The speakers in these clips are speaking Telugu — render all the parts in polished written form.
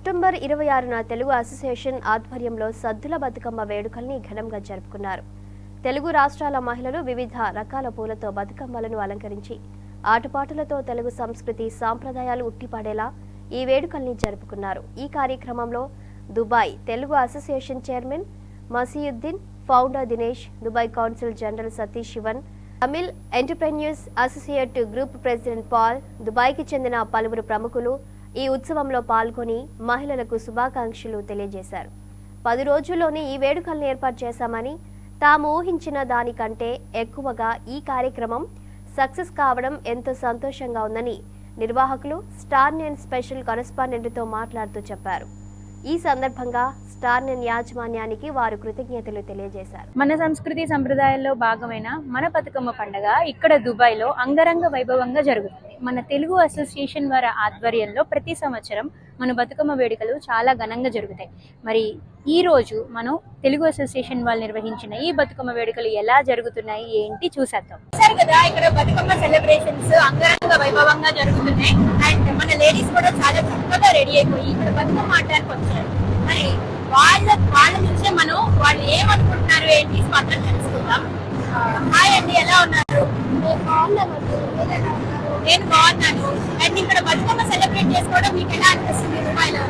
సెప్టెంబర్ 26న తెలుగు అసోసియేషన్ ఆధ్వర్యంలో సద్దుల బతుకమ్మ వేడుకల్ని ఘనంగా జరుపుకున్నారు. తెలుగు రాష్ట్రాల మహిళలు వివిధ రకాల పూలతో బతుకమ్మలను అలంకరించి ఆటపాటలతో తెలుగు సంస్కృతి సాంప్రదాయాలు ఉట్టిపడేలా ఈ వేడుకల్ని జరుపుకున్నారు. ఈ కార్యక్రమంలో Dubai Telugu association chairman Masiuddin, founder Dinesh, Dubai council general Satish Sivan, Tamil entrepreneurs associate group president Paul, దుబాయ్కి చెందిన పలువురు ప్రముఖులు ఈ ఉత్సవంలో పాల్గొని మహిళలకు శుభాకాంక్షలు తెలియజేశారు. 10 రోజుల్లోనే ఈ వేడుకలను ఏర్పాటు చేశామని, తాము ఊహించిన దానికంటే ఎక్కువగా ఈ కార్యక్రమం సక్సెస్ కావడం ఎంతో సంతోషంగా ఉందని నిర్వాహకులు స్టార్ నైన్ స్పెషల్ కరెస్పాండెంట్తో మాట్లాడుతూ చెప్పారు. ఈ సందర్భంగా స్టార్ నైన్ యాజమాన్యానికి వారు కృతజ్ఞతలు తెలియజేశారు. మన సంస్కృతి సంప్రదాయాల్లో భాగమైన మన బతుకమ్మ పండుగ ఇక్కడ దుబాయ్లో అంగరంగ వైభవంగా జరుగుతుంది. మన తెలుగు అసోసియేషన్ వారి ఆధ్వర్యంలో ప్రతి సంవత్సరం మన బతుకమ్మ వేడుకలు చాలా ఘనంగా జరుగుతాయి. మరి ఈ రోజు మనం తెలుగు అసోసియేషన్ వాళ్ళు నిర్వహించిన ఈ బతుకమ్మ వేడుకలు ఎలా జరుగుతున్నాయి ఏంటి చూసేద్దాం. సరే కదా, ఇక్కడ బతుకమ్మ సెలబ్రేషన్స్ అంగరంగ వైభవంగా జరుగుతున్నాయి. అండ్ మన లేడీస్ కూడా చాలా చక్కగా రెడీ అయిపోయి ఇక్కడ బతుకమ్మ ఆడడానికి వచ్చారు. మరి వాళ్ళ నుంచే మనం వాళ్ళు ఏమనుకుంటున్నారు ఏంటి మాత్రం తెలుసుకుందాం. హాయ్ అండి, ఎలా ఉన్నారు? నేను బాగున్నాను. అండ్ ఇక్కడ బతుకమ్మ సెలబ్రేట్ చేసుకోవడం మీకు ఎలా అనిపిస్తుంది దుబాయ్లో?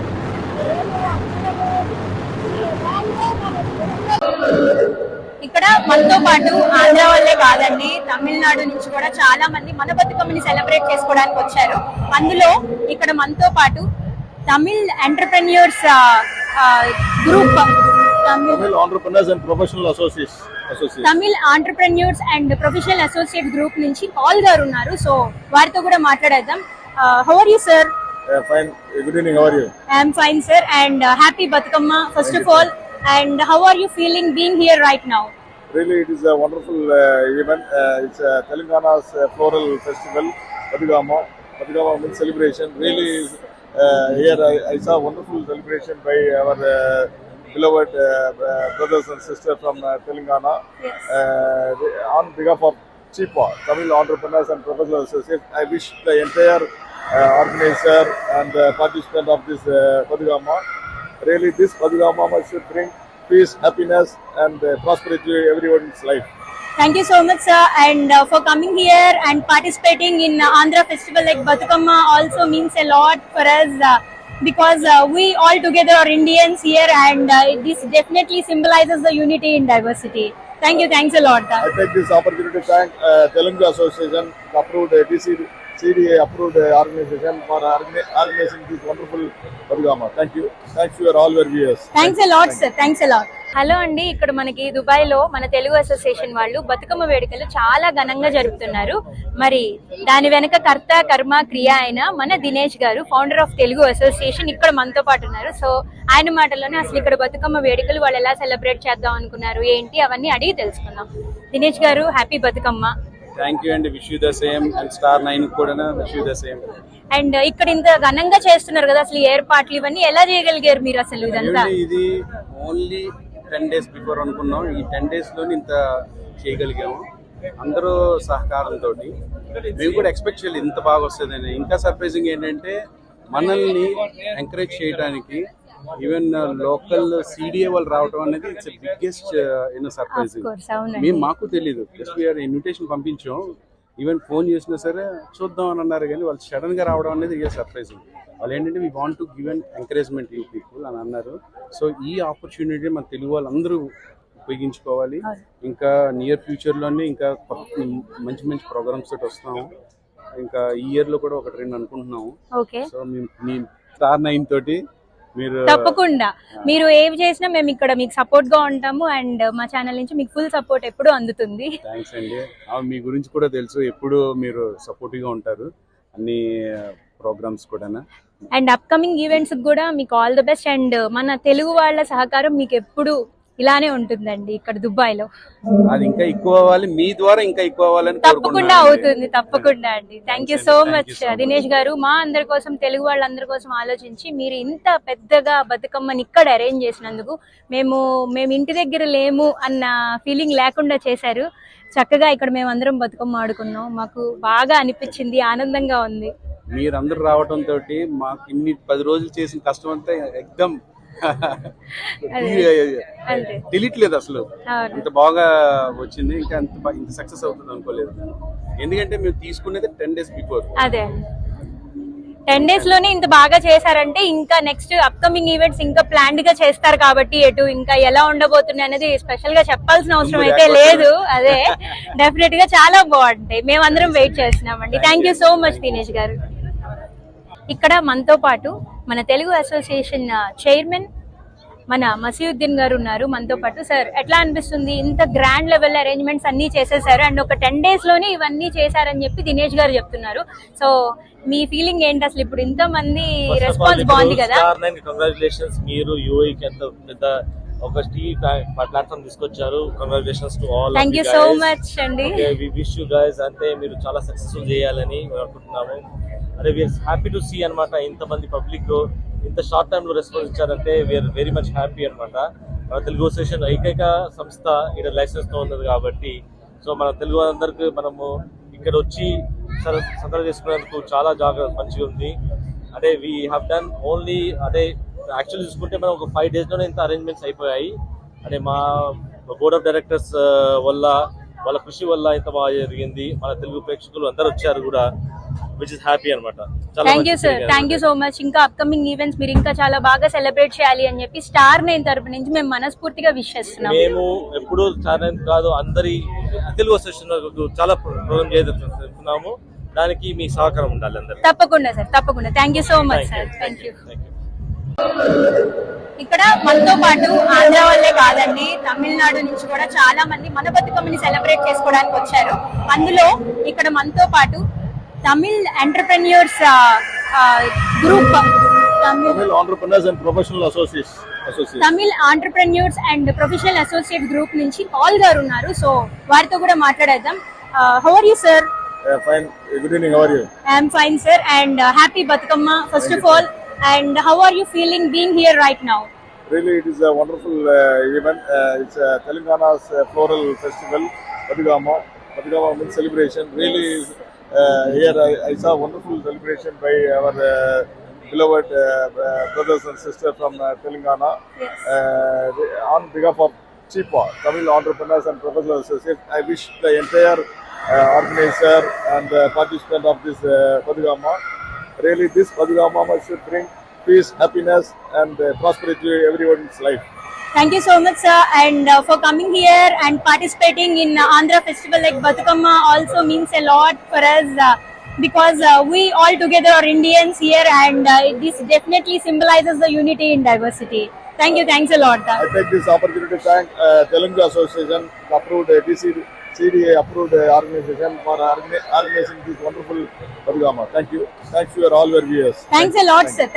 ఇక్కడ మనతో పాటు ఆంధ్ర వాళ్ళే కాదండి, తమిళనాడు నుంచి కూడా చాలా మంది మన బతుకమ్మని సెలబ్రేట్ చేసుకోవడానికి వచ్చారు. అందులో ఇక్కడ మనతో పాటు Tamil entrepreneurs group, Tamil entrepreneurs and professional association, Tamil entrepreneurs and professional associate group నుంచి పాల్ గారు ఉన్నారు. సో వారితో కూడా మాట్లాడేద్దాం. How are you sir? fine. Good evening. How are you? I am fine, sir, and happy Batukamma first of all. And how are you feeling being here right now? Really, it is a wonderful event. It's Telangana's floral festival, Batukama means celebration. Really, here I saw wonderful celebration by our beloved brothers and sisters from Telangana. Yes. On behalf of CHIPA, Tamil Entrepreneurs and Professional Associates, I wish the entire organizer and participant of this Batukama. Really, this Batukama should bring peace, happiness, and prosperity to everyone's life. Thank you so much, sir, and for coming here and participating in Andhra festival like Batukama also means a lot for us because we all together are Indians here, and this definitely symbolizes the unity in diversity. Thank you, thanks a lot. I take this opportunity to thank Telugu Association, approved CDA approved organization for organizing this wonderful Batukama. Thank you. Thanks to all your viewers. Thanks a lot, sir. Thanks a lot. Hello అండి, ఇక్కడ మనకి దుబాయ్లో మన తెలుగు అసోసియేషన్ వాళ్ళు బతుకమ్మ వేడుకలు చాలా ఘనంగా జరుపుతున్నారు. మరి దాని వెనక కర్త కర్మ క్రియ అయిన మన దినేష్ గారు, ఫౌండర్ ఆఫ్ తెలుగు అసోసియేషన్, ఇక్కడ మనతో పాటు ఉన్నారు. సో ఆయన మాటల్లోనే అసలు ఇక్కడ బతుకమ్మ వేడుకలు వాళ్ళు ఎలా సెలబ్రేట్ చేద్దాం అనుకున్నారు ఏంటి అవన్నీ అడిగి తెలుసుకుందాం. దినేష్ గారు, హ్యాపీ బతుకమ్మ. థ్యాంక్ యూ అండి, wish you the same. And star 9 కూడా wish you the same. And ఇక్కడ ఇంత ఘనంగా చేస్తున్నారు కదా, అసలు ఏర్పాట్లు ఇవన్నీ ఎలా చేయగలిగారు మీరు? అసలు ఇదంతా ఇది ఓన్లీ 10 days బిఫోర్ అనుకున్నాం. ఈ 10 days లోని ఇంత చేయగలిగాము అందరూ సహకారంతో. మేము కూడా ఎక్స్పెక్ట్ చేయలేదు ఇంత బాగా వస్తుందని. ఇంకా సర్ప్రైజింగ్ ఏంటంటే మనల్ని ఎంకరేజ్ చేయడానికి ఈవెన్ లోకల్ CDA వాళ్ళు రావడం అనేది ఇట్స్ బిగ్గెస్ట్ సర్ప్రైజింగ్. మేము మాకు తెలీదు, జస్ట్ వీఆర్ ఇన్విటేషన్ పంపించాం. ఈవెన్ ఫోన్ చేసినా సరే చూద్దాం అని అన్నారు, కానీ వాళ్ళు సడన్ గా రావడం అనేది రియల్ సర్ప్రైజింగ్. వాళ్ళు ఏంటంటే we want to give an encouragement you people అని అన్నారు. సో ఈ ఆపర్చునిటీ మన తెలుగు వాళ్ళందరూ ఉపయోగించుకోవాలి. ఇంకా నియర్ ఫ్యూచర్లోనే ఇంకా మంచి మంచి ప్రోగ్రామ్స్ తోటి వస్తాము. ఇంకా ఈ ఇయర్ లో కూడా 1-2 అనుకుంటున్నాము. సో మీ స్టార్ 9 తోటి మీరు తప్పకుండా మీరు ఏవి చేసినా మేము ఇక్కడ మీకు సపోర్ట్ గా ఉంటాము. అండ్ మా ఛానల్ నుంచి మీకు ఫుల్ సపోర్ట్ ఎప్పుడు అందుతుంది. థ్యాంక్స్ అండి. మీ గురించి కూడా తెలుసు, ఎప్పుడు మీరు సపోర్టివ్ గా ఉంటారు అన్ని ప్రోగ్రామ్స్ కూడా. అండ్ అప్కమింగ్ ఈవెంట్స్ కూడా మీకు ఆల్ ది బెస్ట్. అండ్ మన తెలుగు వాళ్ళ సహకారం మీకు ఎప్పుడు ఇలానే ఉంటుందండి ఇక్కడ దుబాయ్ లో. అది ఇంకా ఎక్కువ అవ్వాలి, మీ ద్వారా ఇంకా ఎక్కువ అవ్వాలని తప్పకుండా అవుతుంది. తప్పకుండా అండి. Thank you so much Dinesh గారు. మా అందరి కోసం, తెలుగు వాళ్ళందరి కోసం ఆలోచించి మీరు ఇంత పెద్దగా బతుకమ్మని ఇక్కడ అరేంజ్ చేసినందుకు మేము ఇంటి దగ్గర లేము అన్న ఫీలింగ్ లేకుండా చేశారు. చక్కగా ఇక్కడ మేము అందరం బతుకమ్మ ఆడుకున్నాం. మాకు బాగా అనిపించింది, ఆనందంగా ఉంది. మీరందరూ రావటంతో మాకు ఇన్ని 10 రోజులు చేసిన కష్టం అంతా ఎగ్దమ్ అంతే. తెలియట్లేదు అసలు. అవును. ఇంత బాగా వచ్చింది, ఇంకా ఇంత సక్సెస్ అవుతుంది అనుకోలేదు. ఎందుకంటే మేము తీసుకునేది 10 days బిఫోర్. అదే 10 days లోనే ఇంత బాగా చేశారంటే ఇంకా నెక్స్ట్ అప్కమింగ్ ఈవెంట్స్ ఇంకా ప్లాన్డ్ గా చేస్తారు కాబట్టి ఎటు ఇంకా ఎలా ఉండబోతున్నాయి అనేది స్పెషల్ గా చెప్పాల్సిన అవసరం అయితే లేదు. అదే డెఫినెట్ గా చాలా బాగుంటాయి. మేమందరం వెయిట్ చేస్తున్నామండి. Thank you so much Dinesh గారు. ఇక్కడ మనతో పాటు మన తెలుగు అసోసియేషన్ చైర్మన్ మన మసీయుద్దీన్ గారు ఉన్నారు మనతో పాటు. సార్, ఎట్లా అనిపిస్తుంది? ఇంత గ్రాండ్ లెవెల్ అరేంజ్మెంట్స్ అన్ని చేసేసారు అండ్ ఒక 10 days లోనే ఇవన్నీ చేశారని చెప్పి దినేష్ గారు చెప్తున్నారు. సో మీ ఫీలింగ్ ఏంటి అసలు? ఇప్పుడు ఇంత మంది రెస్పాన్స్ బాగుంది కదా. కంగ్రాచులేషన్స్, మీరు యూఐకి ఎంత పెద్ద ఒక టీవీ ప్లాట్ఫామ్ తీసుకొచ్చారు. Congratulations to all. Thank you so much అండి. వి విష్ యూ గైస్ అంటే మీరు చాలా సక్సెస్ఫుల్ చేయాలని అనుకుంటున్నాము. అదే వీఆర్ హ్యాపీ టు సీ అనమాట. ఇంతమంది పబ్లిక్ ఇంత షార్ట్ టైమ్ లో రెస్పాన్స్ ఇచ్చారంటే వీఆర్ వెరీ మచ్ హ్యాపీ అనమాట. మన తెలుగు అసోసియేషన్ ఏకైక సంస్థ ఇక్కడ లైసెన్స్ తో ఉన్నది కాబట్టి, సో మన తెలుగు అందరికి మనము ఇక్కడ వచ్చి సందర్భం చేసుకునేందుకు చాలా మంచిగా ఉంది. అదే వీ హ్యావ్ డన్ ఓన్లీ అదే యాక్చువల్లీ చూసుకుంటే మనం ఒక 5 days లోనే ఇంత అరేంజ్మెంట్స్ అయిపోయాయి. అదే మా బోర్డ్ ఆఫ్ డైరెక్టర్స్ వల్ల, వాళ్ళ కృషి వల్ల ఇంత బాగా జరిగింది. మన తెలుగు ప్రేక్షకులు అందరు వచ్చారు కూడా, విచ్ ఇస్ హ్యాపీ అనమాట. Thank you sir, thank you so much. ఇంకా అప్కమింగ్ ఈవెంట్స్ మీరు ఇంకా చాలా బాగా సెలబ్రేట్ చేయాలి అని చెప్పి స్టార్ నైన్ తరపు నుంచి మేము మనస్ఫూర్తిగా విష్ చేస్తున్నాం. మేము ఎప్పుడు స్టార్ నైన్ కాదు, అందరి తెలుగు అసోసియేషన్ చాలా ప్రోగ్రామ్ చేస్తున్నాము. దానికి మీ సహకారం ఉండాలి అందరూ. తప్పకుండా సార్, తప్పకుండా. Thank you so much sir. Thank you. ఇక్కడ మనతో పాటు ఆంధ్ర వాళ్ళే కాదండి, తమిళనాడు నుంచి కూడా చాలా మంది మన బతుకమ్మని సెలబ్రేట్ చేసుకోవడానికి వచ్చారు. అందులో ఇక్కడ మనతో పాటు Tamil entrepreneurs group, Tamil Entrepreneurs and Professional Associates. Tamil entrepreneurs and professional associate group నుంచి పాల్ గారు ఉన్నారు. సో వారితో కూడా మాట్లాడేద్దాం. How are you sir? Fine. Good evening. How are you? I am fine sir, and happy Batukama first of all. And how are you feeling being here right now? Really, it is a wonderful event. It's Telangana's floral festival, Pathigama. Pathigama means celebration. Really, here I saw wonderful celebration by our beloved brothers and sisters from Telangana. Yes. On behalf of CHIPA, Tamil Entrepreneurs and Professional Associates, I wish the entire organizer and participant of this Pathigama. Really, this Pathigama should bring peace, happiness and prosperity to everyone's life. Thank you so much sir, and for coming here and participating in Andhra festival like Batukama also means a lot for us because we all together are Indians here, and this definitely symbolizes the unity in diversity. Thank you, thanks a lot. I take this opportunity to thank Telugu Association, approved CDA approved organization for organizing this wonderful Pathigama. Thank you. Thanks for all your viewers. Thanks a lot sir.